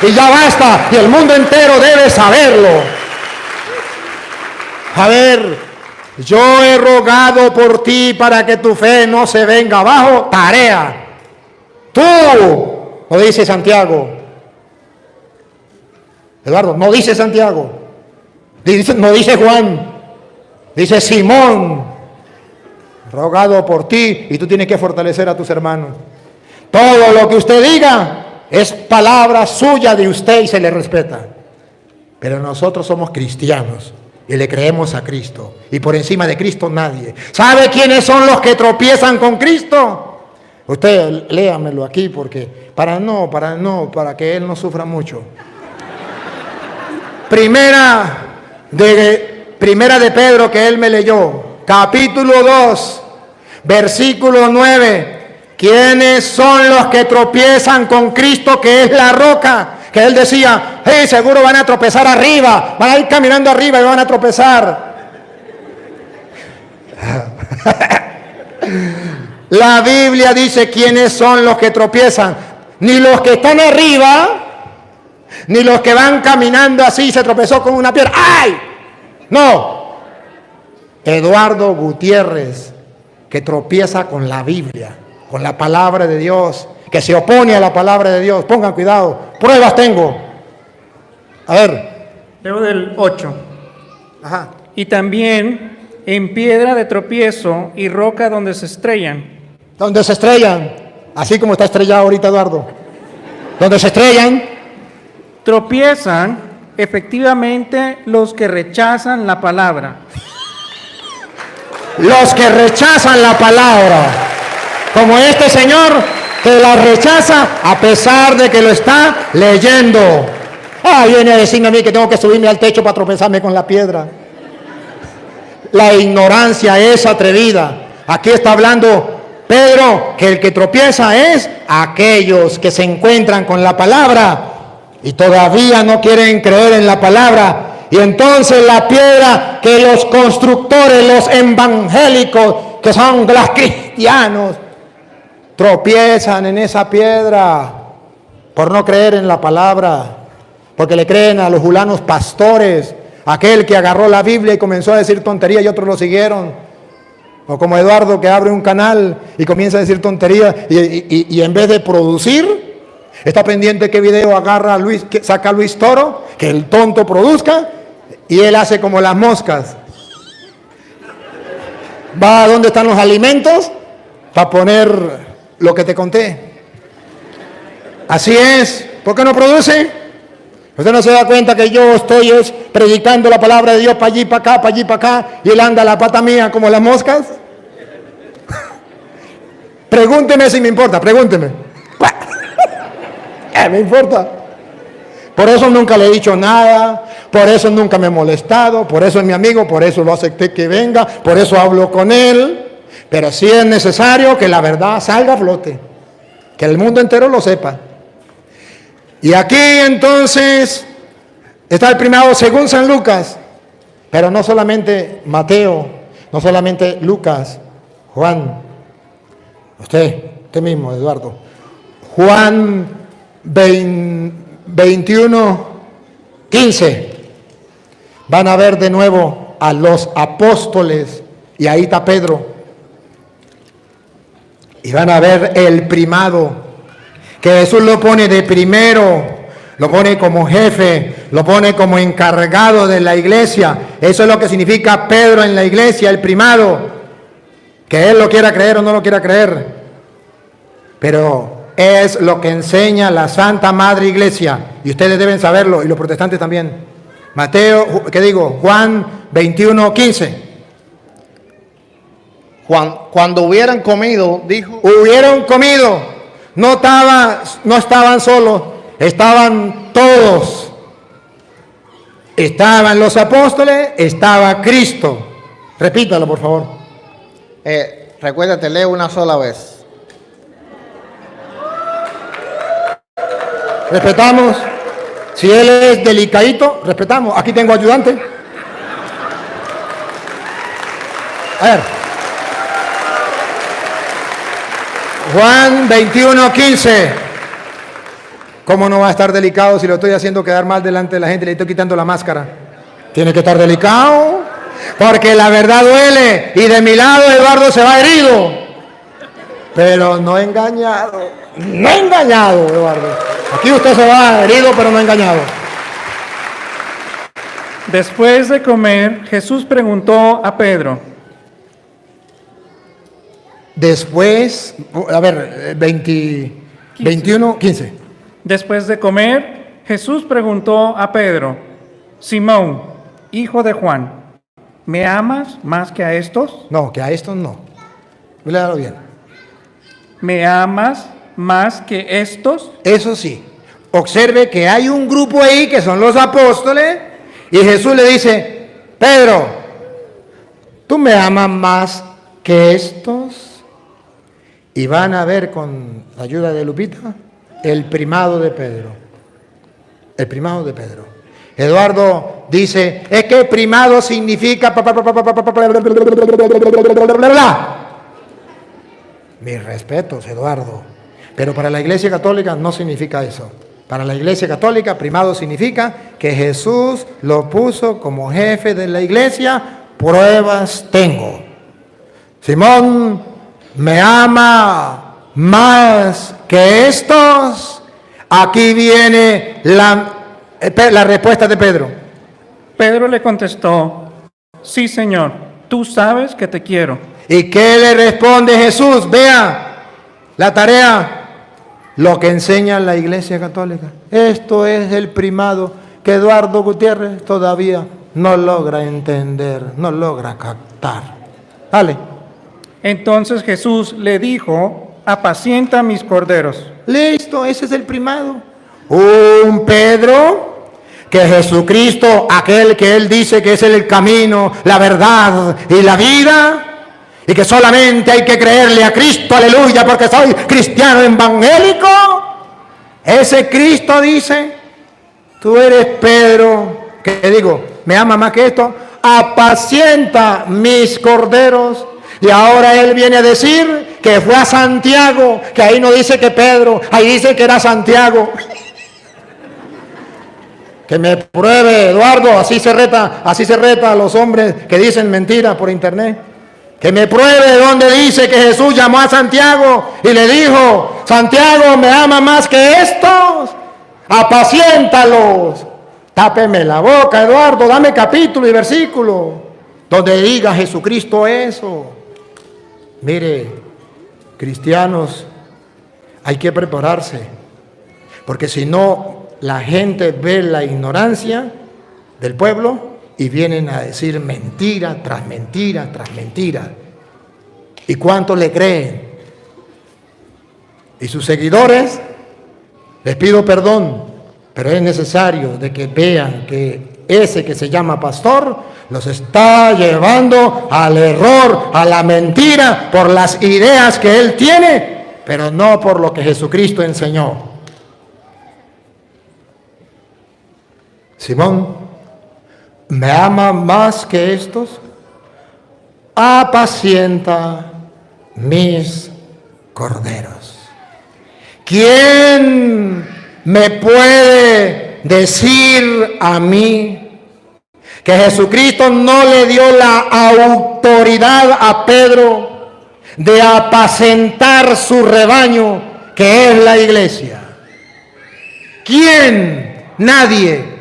Y ya basta. Y el mundo entero debe saberlo. A ver, yo he rogado por ti para que tu fe no se venga abajo. Tarea. Tú, no dice Santiago. Eduardo, no dice Santiago. No dice Juan. Dice Simón, rogado por ti, y tú tienes que fortalecer a tus hermanos. Todo lo que usted diga es palabra suya de usted y se le respeta. Pero nosotros somos cristianos y le creemos a Cristo. Y por encima de Cristo nadie. ¿Sabe quiénes son los que tropiezan con Cristo? Usted léamelo aquí porque para que él no sufra mucho. Primera de Pedro que él me leyó, capítulo 2, versículo 9. ¿Quiénes son los que tropiezan con Cristo, que es la roca? Que él decía, hey, seguro van a tropezar arriba, van a ir caminando arriba y van a tropezar. La Biblia dice quiénes son los que tropiezan. Ni los que están arriba, ni los que van caminando así, se tropezó con una piedra. ¡Ay! No, Eduardo Gutiérrez, que tropieza con la Biblia, con la palabra de Dios, que se opone a la palabra de Dios. Pongan cuidado, pruebas tengo. A ver. Leo del 8. Ajá. Y también en piedra de tropiezo y roca donde se estrellan. Donde se estrellan, así como está estrellado ahorita Eduardo. Donde se estrellan, Tropiezan efectivamente los que rechazan la palabra. los que rechazan la palabra, como este señor que la rechaza a pesar de que lo está leyendo. Viene a decirme a mí que tengo que subirme al techo para tropezarme con la piedra. La ignorancia es atrevida. Aquí está hablando Pedro que el que tropieza es aquellos que se encuentran con la palabra y todavía no quieren creer en la palabra. Y entonces la piedra que los constructores, los evangélicos, que son los cristianos, tropiezan en esa piedra por no creer en la palabra, porque le creen a los julanos pastores, aquel que agarró la Biblia y comenzó a decir tonterías y otros lo siguieron. O como Eduardo, que abre un canal y comienza a decir tonterías y en vez de producir, está pendiente qué video agarra Luis, que saca Luis Toro, que el tonto produzca, y él hace como las moscas. Va a donde están los alimentos para poner lo que te conté. Así es. ¿Por qué no produce? Usted no se da cuenta que yo estoy predicando la palabra de Dios para allí, para acá, para allí, para acá, y él anda a la pata mía como las moscas. Pregúnteme si me importa, pregúnteme. ¿Qué me importa? Por eso nunca le he dicho nada, por eso nunca me he molestado, por eso es mi amigo, por eso lo acepté que venga, por eso hablo con él. Pero sí es necesario que la verdad salga a flote, que el mundo entero lo sepa. Y aquí entonces está el primado según San Lucas, pero no solamente Mateo, no solamente Lucas, Juan, usted mismo, Eduardo, Juan 21:15, van a ver de nuevo a los apóstoles, y ahí está Pedro, y van a ver el primado, que Jesús lo pone de primero, lo pone como jefe, lo pone como encargado de la iglesia. Eso es lo que significa Pedro en la iglesia, el primado, que él lo quiera creer o no lo quiera creer, pero es lo que enseña la Santa Madre Iglesia, y ustedes deben saberlo, y los protestantes también. Mateo, ¿qué digo? Juan 21:15. Cuando hubieran comido, dijo, Hubieron comido, no estaban solos, estaban todos. Estaban los apóstoles, estaba Cristo. Repítalo, por favor. recuérdate, lee una sola vez. Respetamos. Si él es delicadito, respetamos. Aquí tengo ayudante. A ver. Juan 21:15. ¿Cómo no va a estar delicado si lo estoy haciendo quedar mal delante de la gente y le estoy quitando la máscara? Tiene que estar delicado, porque la verdad duele, y de mi lado Eduardo se va herido, pero no engañado. No engañado, Eduardo. Aquí usted se va herido, pero no engañado. Después de comer, Jesús preguntó a Pedro. Después, a ver, 21:15. Después de comer, Jesús preguntó a Pedro, Simón, hijo de Juan, ¿me amas más que a estos? No, que a estos no. Léalo bien. ¿Me amas más que estos? Eso sí, observe que hay un grupo ahí que son los apóstoles, y Jesús le dice, Pedro, ¿tú me amas más que estos? Y van a ver, con la ayuda de Lupita, el primado de Pedro. El primado de Pedro. Eduardo dice, es que primado significa... Mis respetos, Eduardo. Pero para la Iglesia Católica no significa eso. Para la Iglesia Católica, primado significa que Jesús lo puso como jefe de la Iglesia. Pruebas tengo. Simón, ¿me ama más que estos? Aquí viene la respuesta de Pedro. Pedro le contestó, sí, Señor, tú sabes que te quiero. ¿Y qué le responde Jesús? Vea la tarea, lo que enseña la Iglesia Católica. Esto es el primado que Eduardo Gutiérrez todavía no logra entender, no logra captar. Dale. Entonces Jesús le dijo, apacienta mis corderos. Listo, ese es el primado. Un Pedro que Jesucristo, aquel que él dice que es el camino, la verdad y la vida, y que solamente hay que creerle a Cristo, aleluya, porque soy cristiano evangélico. Ese Cristo dice, tú eres Pedro, que digo, me ama más que esto, apacienta mis corderos. Y ahora él viene a decir que fue a Santiago, que ahí no dice que Pedro, ahí dice que era Santiago. Que me pruebe, Eduardo, así se reta a los hombres que dicen mentiras por internet. Que me pruebe donde dice que Jesús llamó a Santiago y le dijo, Santiago, ¿me ama más que estos? Apaciéntalos. Tápeme la boca, Eduardo, dame capítulo y versículo donde diga Jesucristo eso. Mire, cristianos, hay que prepararse, porque si no, la gente ve la ignorancia del pueblo y vienen a decir mentira tras mentira tras mentira. ¿Y cuántos le creen? Y sus seguidores, les pido perdón, pero es necesario de que vean que ese que se llama pastor los está llevando al error, a la mentira, por las ideas que él tiene, pero no por lo que Jesucristo enseñó. Simón, ¿me ama más que estos? Apacienta mis corderos. ¿Quién me puede decir a mí que Jesucristo no le dio la autoridad a Pedro de apacentar su rebaño, que es la iglesia? ¿Quién? Nadie.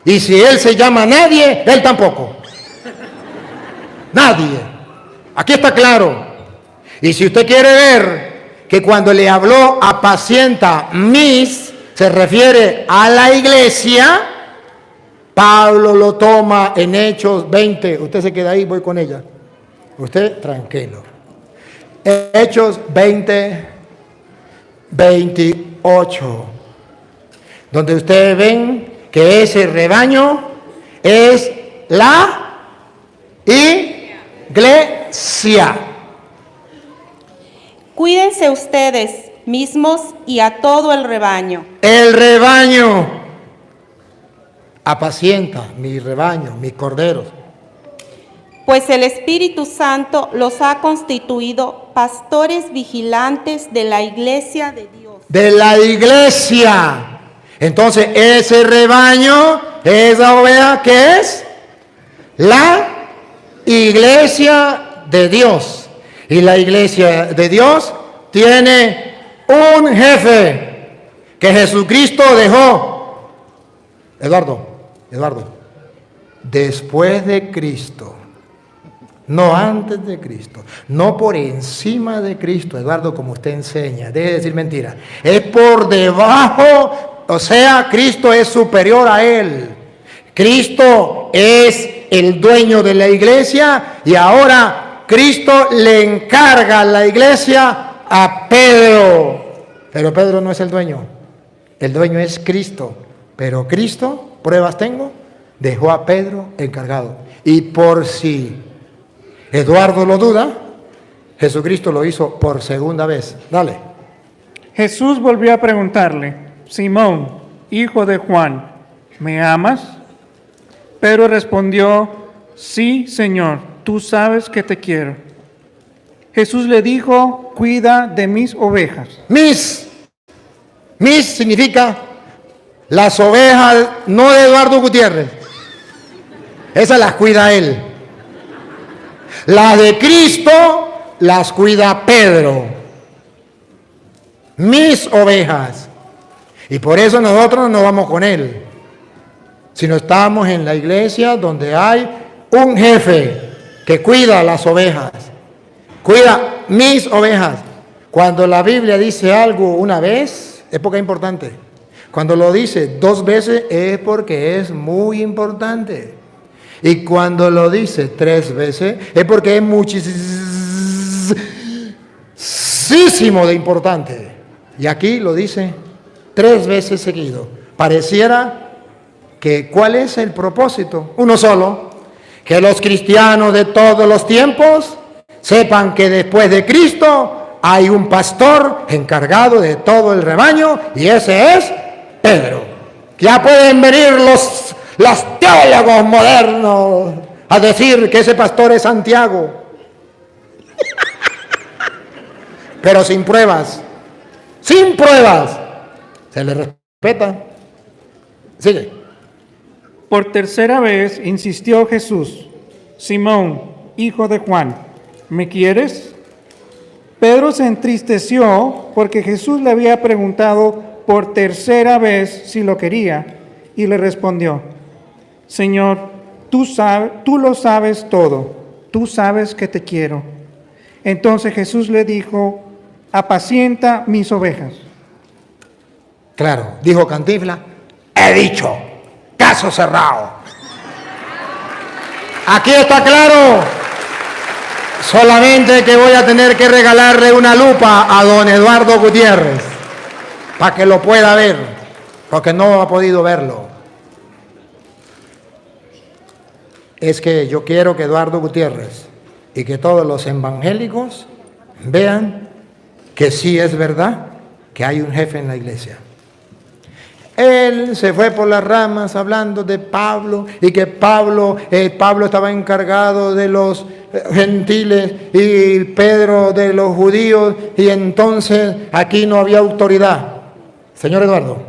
Y si él se llama nadie, él tampoco. Nadie. Aquí está claro. Y si usted quiere ver que cuando le habló apacienta mis, se refiere a la iglesia, Pablo lo toma en Hechos 20. Usted se queda ahí, voy con ella. Usted tranquilo. Hechos 20, 28. Donde ustedes ven que ese rebaño es la iglesia. Cuídense ustedes mismos y a todo el rebaño. El rebaño. Apacienta mi rebaño, mis corderos. Pues el Espíritu Santo los ha constituido pastores vigilantes de la iglesia de Dios. De la iglesia. Entonces, ese rebaño, esa oveja, ¿qué es? La iglesia de Dios. Y la iglesia de Dios tiene un jefe que Jesucristo dejó. Eduardo, después de Cristo, no antes de Cristo, no por encima de Cristo, Eduardo, como usted enseña, deje de decir mentira, es por debajo, o sea, Cristo es superior a él. Cristo es el dueño de la iglesia y ahora Cristo le encarga a la iglesia a Pedro. Pero Pedro no es el dueño es Cristo. Pero Cristo, pruebas tengo, dejó a Pedro encargado. Y por si Eduardo lo duda, Jesucristo lo hizo por segunda vez. Dale. Jesús volvió a preguntarle, Simón, hijo de Juan, ¿me amas? Pedro respondió, sí, Señor, tú sabes que te quiero. Jesús le dijo, cuida de mis ovejas. Mis significa las ovejas, no de Eduardo Gutiérrez. Esas las cuida él. Las de Cristo las cuida Pedro. Mis ovejas. Y por eso nosotros no vamos con él, sino estamos en la iglesia donde hay un jefe que cuida las ovejas, cuida mis ovejas. Cuando la Biblia dice algo una vez, es porque es importante. Cuando lo dice 2 veces, es porque es muy importante. Y cuando lo dice 3 veces, es porque es muchísimo de importante. Y aquí lo dice 3 veces seguido. Pareciera que, ¿cuál es el propósito? Uno solo: que los cristianos de todos los tiempos sepan que después de Cristo hay un pastor encargado de todo el rebaño, y ese es Pedro. Ya pueden venir los teólogos modernos a decir que ese pastor es Santiago, pero sin pruebas, se le respeta. Sigue. Por tercera vez insistió Jesús: Simón, hijo de Juan, ¿me quieres? Pedro se entristeció porque Jesús le había preguntado por tercera vez si lo quería, y le respondió: Señor, tú lo sabes todo, tú sabes que te quiero. Entonces Jesús le dijo: apacienta mis ovejas. Claro, dijo Cantinflas, he dicho, caso cerrado. Aquí está claro. Solamente que voy a tener que regalarle una lupa a don Eduardo Gutiérrez para que lo pueda ver, porque no ha podido verlo. Es que yo quiero que Eduardo Gutiérrez y que todos los evangélicos vean que sí es verdad que hay un jefe en la iglesia. Él se fue por las ramas hablando de Pablo y que Pablo estaba encargado de los gentiles y Pedro de los judíos, y entonces aquí no había autoridad. Señor Eduardo,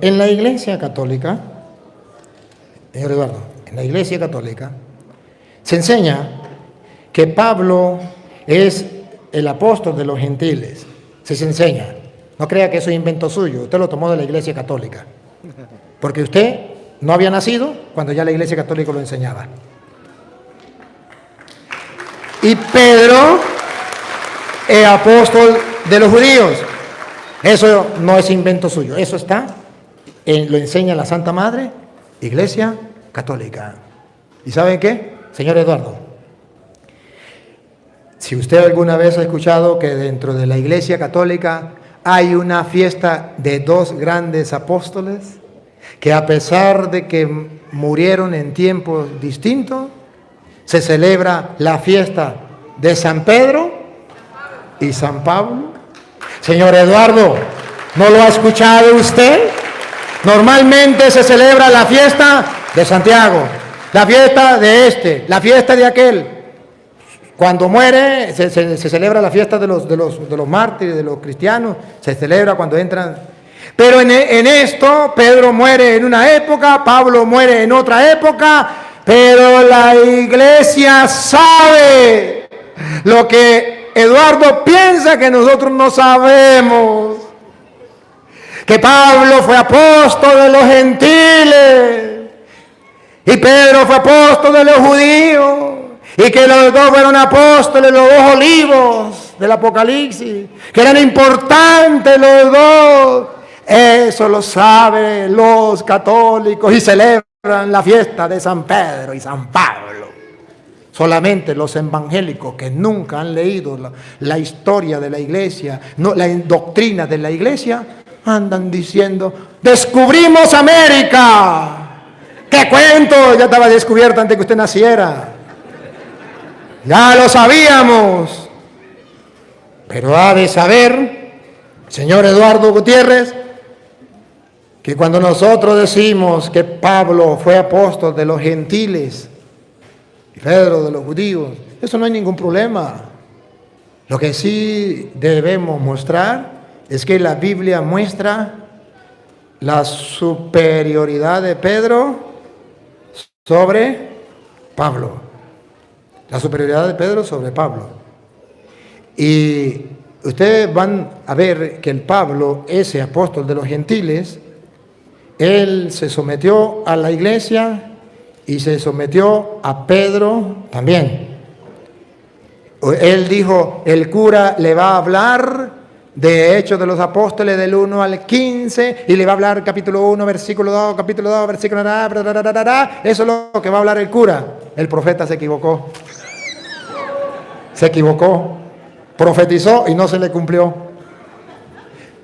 en la Iglesia Católica, en la Iglesia Católica se enseña que Pablo es el apóstol de los gentiles. Se enseña. No crea que eso es invento suyo, usted lo tomó de la Iglesia Católica, porque usted no había nacido cuando ya la Iglesia Católica lo enseñaba. Y Pedro es apóstol de los judíos. Eso no es invento suyo, eso lo enseña la Santa Madre Iglesia Católica. ¿Y saben qué, señor Eduardo? Si usted alguna vez ha escuchado que dentro de la Iglesia Católica hay una fiesta de 2 grandes apóstoles que, a pesar de que murieron en tiempos distintos, se celebra la fiesta de San Pedro y San Pablo. Señor Eduardo, ¿no lo ha escuchado usted? Normalmente se celebra la fiesta de Santiago, la fiesta de la fiesta de aquel. Cuando muere, se celebra la fiesta de los mártires, de los cristianos, se celebra cuando entran. Pero en esto, Pedro muere en una época, Pablo muere en otra época, pero la iglesia sabe lo que Eduardo piensa que nosotros no sabemos. Que Pablo fue apóstol de los gentiles y Pedro fue apóstol de los judíos. Y que los 2 fueron apóstoles, los 2 olivos del Apocalipsis, que eran importantes los 2. Eso lo saben los católicos y celebran la fiesta de San Pedro y San Pablo. Solamente los evangélicos que nunca han leído la historia de la iglesia, la doctrina de la iglesia, andan diciendo: ¡descubrimos América! ¡Qué cuento! Ya estaba descubierto antes que usted naciera. Ya lo sabíamos. Pero ha de saber, señor Eduardo Gutiérrez, que cuando nosotros decimos que Pablo fue apóstol de los gentiles y Pedro de los judíos, eso no hay ningún problema. Lo que sí debemos mostrar es que la Biblia muestra la superioridad de Pedro sobre Pablo. La superioridad de Pedro sobre Pablo. Y ustedes van a ver que el Pablo, ese apóstol de los gentiles, él se sometió a la iglesia y se sometió a Pedro también. Él dijo, el cura le va a hablar de Hechos de los Apóstoles del 1 al 15 y le va a hablar capítulo 1, versículo 2, capítulo 2, versículo... Eso es lo que va a hablar el cura. El profeta se equivocó. Se equivocó. Profetizó y no se le cumplió.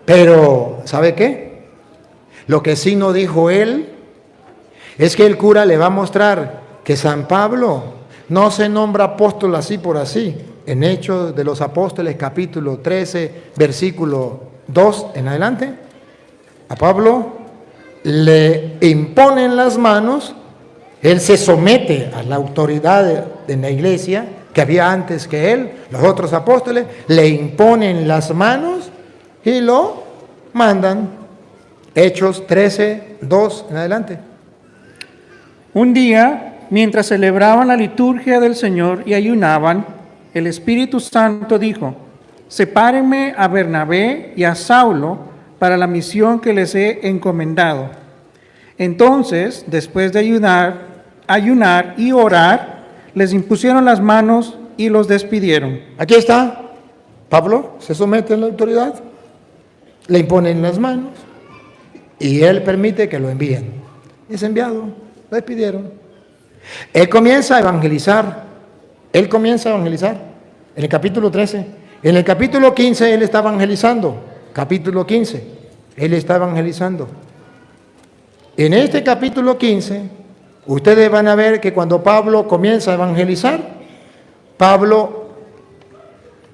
Pero, ¿sabe qué? Lo que sí no dijo él es que el cura le va a mostrar que San Pablo no se nombra apóstol así por así. En Hechos de los Apóstoles, capítulo 13, versículo 2 en adelante, a Pablo le imponen las manos, él se somete a la autoridad de la iglesia que había antes que él, los otros apóstoles, le imponen las manos y lo mandan. Hechos 13, 2 en adelante. Un día, mientras celebraban la liturgia del Señor y ayunaban, el Espíritu Santo dijo, sepárenme a Bernabé y a Saulo para la misión que les he encomendado. Entonces, después de ayunar y orar, les impusieron las manos y los despidieron. Aquí está, Pablo se somete a la autoridad, le imponen las manos y él permite que lo envíen. Es enviado, lo despidieron. Él comienza a evangelizar. En el capítulo 13. En el capítulo 15 él está evangelizando. Capítulo 15, él está evangelizando. En este capítulo 15, ustedes van a ver que cuando Pablo comienza a evangelizar, Pablo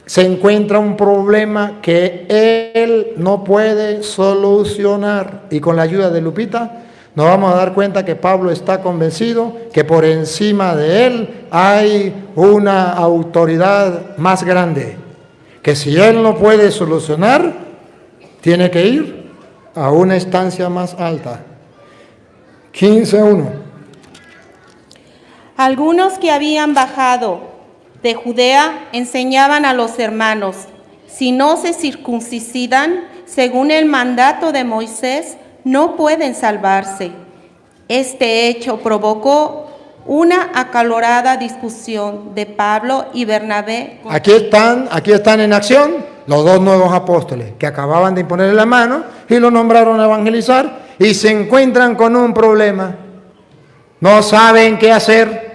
se encuentra un problema que él no puede solucionar. Y con la ayuda de Lupita, nos vamos a dar cuenta que Pablo está convencido que por encima de él hay una autoridad más grande, que si él no puede solucionar, tiene que ir a una instancia más alta. 15:1. Algunos que habían bajado de Judea enseñaban a los hermanos, si no se circuncidan según el mandato de Moisés, no pueden salvarse. Este hecho provocó una acalorada discusión de Pablo y Bernabé. Aquí están en acción los dos nuevos apóstoles que acababan de imponerle la mano y lo nombraron a evangelizar y se encuentran con un problema. No saben qué hacer.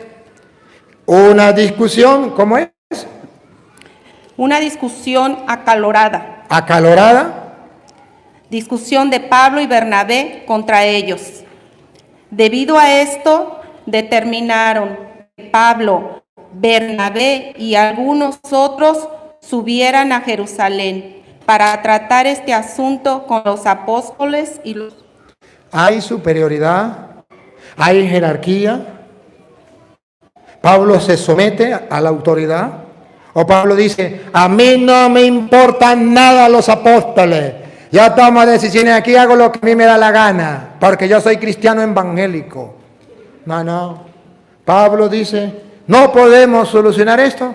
Una discusión, ¿cómo es? Una discusión acalorada. ¿Acalorada? Discusión de Pablo y Bernabé contra ellos. Debido a esto, determinaron que Pablo, Bernabé y algunos otros subieran a Jerusalén para tratar este asunto con los apóstoles y los... Hay superioridad, hay jerarquía. Pablo se somete a la autoridad. O Pablo dice, a mí no me importan nada los apóstoles. Yo tomo decisiones aquí, hago lo que a mí me da la gana, porque yo soy cristiano evangélico. No. Pablo dice, no podemos solucionar esto.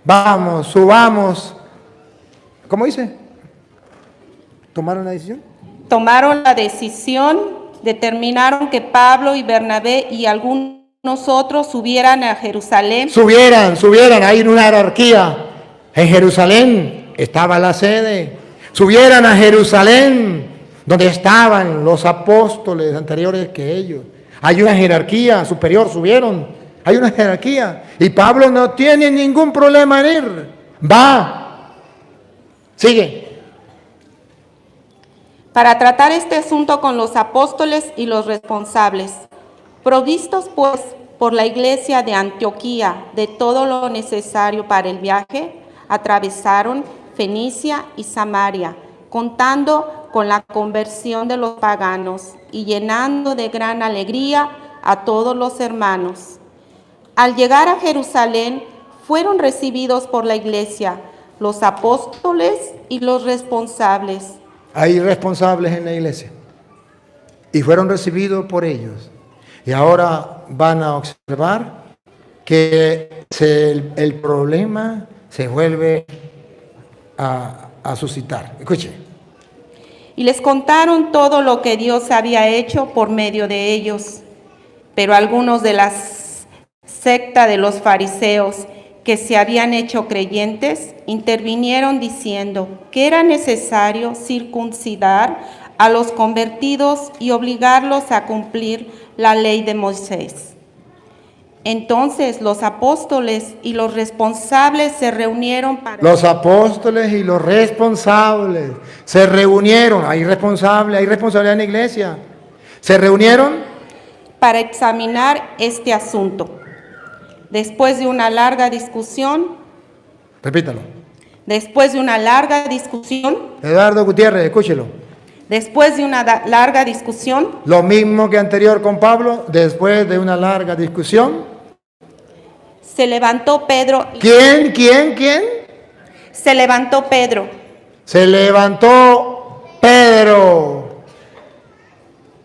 Vamos, subamos. ¿Cómo dice? ¿Tomaron la decisión? Tomaron la decisión, determinaron que Pablo y Bernabé y algunos otros subieran a Jerusalén. Subieran, hay una jerarquía. En Jerusalén estaba la sede. Subieran a Jerusalén, donde estaban los apóstoles anteriores que ellos. Hay una jerarquía superior, subieron. Hay una jerarquía. Y Pablo no tiene ningún problema en ir. Va. Sigue. Para tratar este asunto con los apóstoles y los responsables. Provistos pues por la iglesia de Antioquía de todo lo necesario para el viaje, atravesaron Fenicia y Samaria, contando con la conversión de los paganos y llenando de gran alegría a todos los hermanos. Al llegar a Jerusalén, fueron recibidos por la iglesia, los apóstoles y los responsables. Hay responsables en la iglesia y fueron recibidos por ellos. Y ahora van a observar que el problema se vuelve a suscitar. Escuche. Y les contaron todo lo que Dios había hecho por medio de ellos. Pero algunos de la secta de los fariseos que se habían hecho creyentes intervinieron diciendo que era necesario circuncidar a los convertidos y obligarlos a cumplir la ley de Moisés. Entonces los apóstoles y los responsables se reunieron para... Los apóstoles y los responsables se reunieron. Hay responsabilidad en la iglesia. Se reunieron para examinar este asunto. Después de una larga discusión... Repítalo. Después de una larga discusión... Eduardo Gutiérrez, escúchelo. Después de una larga discusión... Lo mismo que anterior con Pablo, después de una larga discusión... Se levantó Pedro. ¿Quién? Se levantó Pedro. Se levantó Pedro.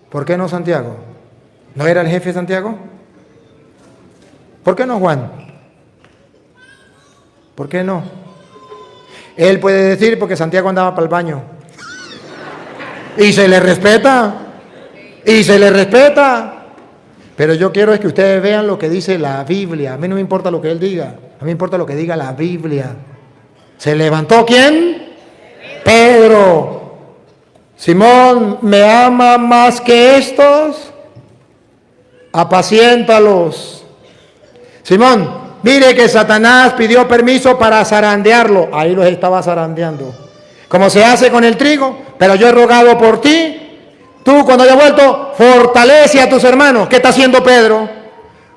¿Por qué no Santiago? ¿No era el jefe de Santiago? ¿Por qué no Juan? ¿Por qué no? Él puede decir porque Santiago andaba para el baño. Y se le respeta. Y se le respeta. Pero yo quiero es que ustedes vean lo que dice la Biblia. A mí no me importa lo que él diga. A mí me importa lo que diga la Biblia. ¿Se levantó quién? Pedro. Simón, ¿me ama más que estos? Apaciéntalos. Simón, mire que Satanás pidió permiso para zarandearlo. Ahí los estaba zarandeando. Como se hace con el trigo. Pero yo he rogado por ti. Tú cuando haya vuelto, fortalece a tus hermanos. ¿Qué está haciendo Pedro?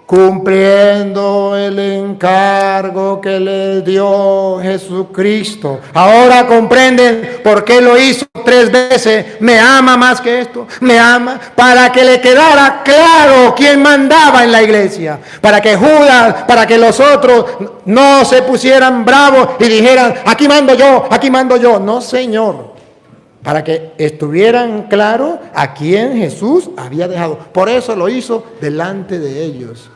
Cumpliendo el encargo que le dio Jesucristo. Ahora comprenden por qué lo hizo 3 veces. Me ama más que esto. Me ama para que le quedara claro quién mandaba en la iglesia. Para que Judas, para que los otros no se pusieran bravos y dijeran, aquí mando yo, aquí mando yo. No, Señor. Para que estuvieran claros a quién Jesús había dejado. Por eso lo hizo delante de ellos.